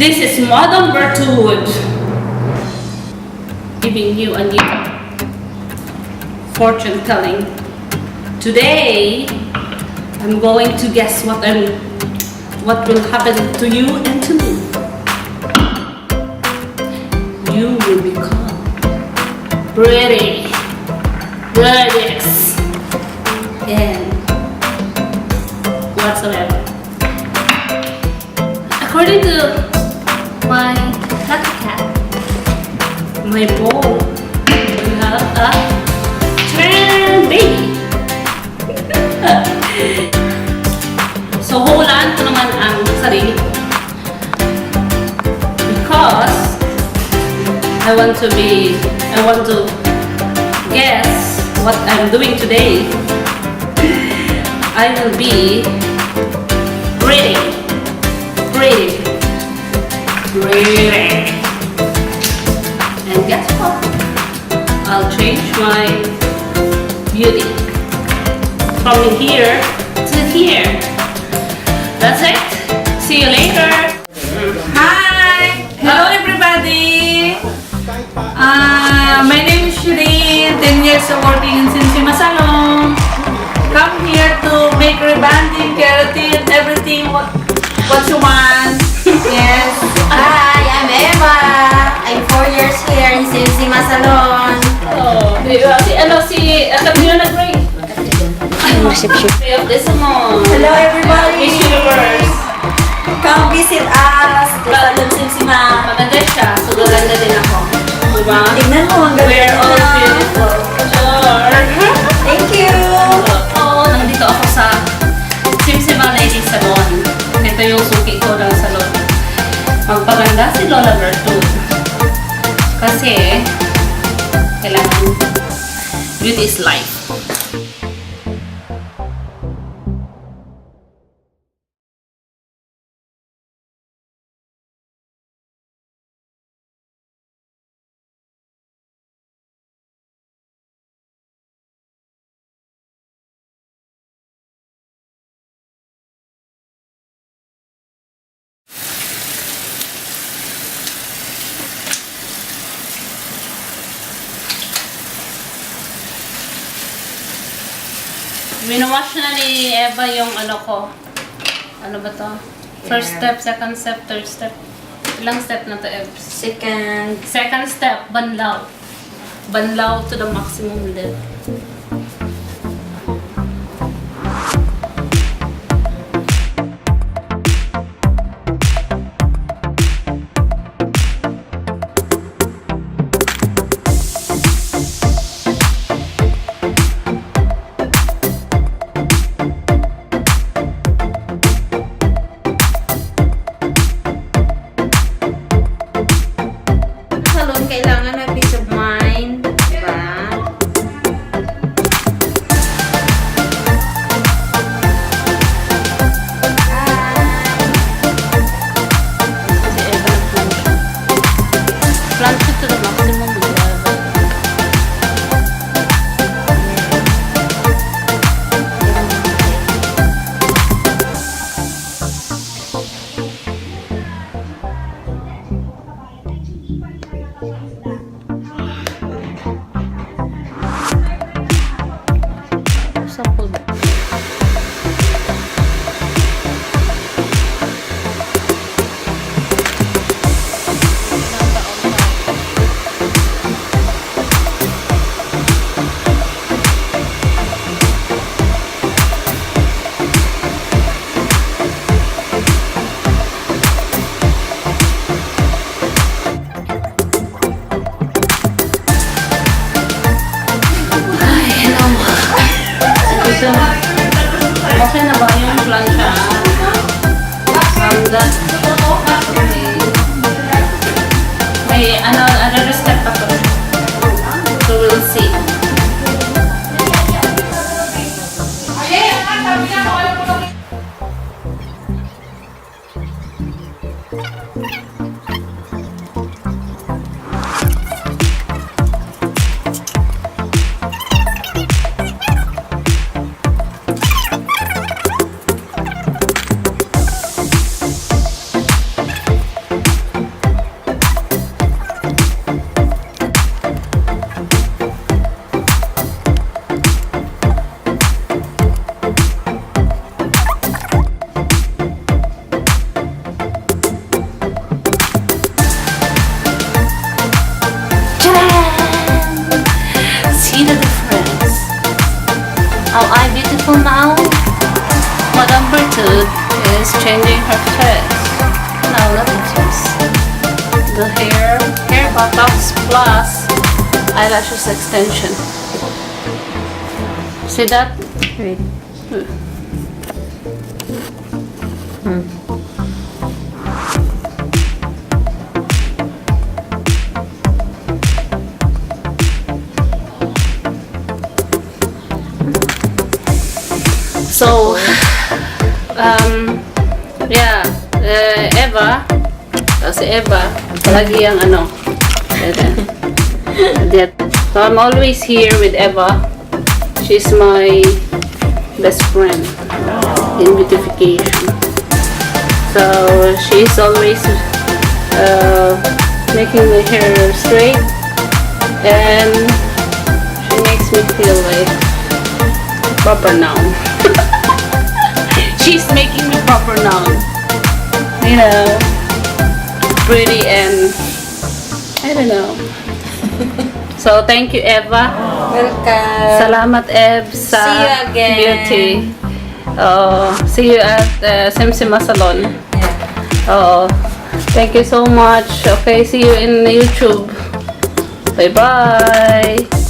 This is Madam Berthoud giving you a new fortune telling. Today, I'm going to guess what will happen to you and to me. You will become pretty, gorgeous, and whatsoever. According to my lucky cat, my bowl will have a twin baby. So, hulaan ko naman ang sarili ko. Because I want to guess what I'm doing today. I will be pretty. And guess what? I'll change my beauty from here to here. That's it. See you later. Hi! Hello everybody! My name is Shireen, 10 years of working in Sinsima Salon. Come here to make rebonding, keratin, everything what you want. Yes. Hi, I'm Eva. I'm 4 years here in Sinsima Salon. Oh, si Camila Gray. This mo. Hello everybody. Miss Universe. Come visit us. Salon Sinsima. Maganda siya. So, gaganda din ako. Diba? Tingnan mo, ang ganda We're all na. beautiful. Sure. Thank you. Oo, nandito ako sa Sinsima Ladies Salon. Ito yung suki ko ng salon. Magpaganda si Lola Berthoud. Kasi, kailangan beauty is life. Winawash na ni Eva yung ano ko. Ano ba to? First step, second step, third step. Ilang step na to, Eva? Second step, banlaw. Banlaw to the maximum level. Salon, kailangan may peace of mind. Diba? eyelashes extension. See that? Wait. So, yeah, Eva, si Eva, palagi ang ano, that. So I'm always here with Eva. She's my best friend in beautification. So she's always making my hair straight, and she makes me feel like proper now. She's making me proper now. You know, pretty and I don't know. So thank you, Eva. Welcome. Salamat, Eb, sa See you again. beauty. See you at Simsima Salon. Thank you so much. Okay, see you in YouTube. Bye-bye.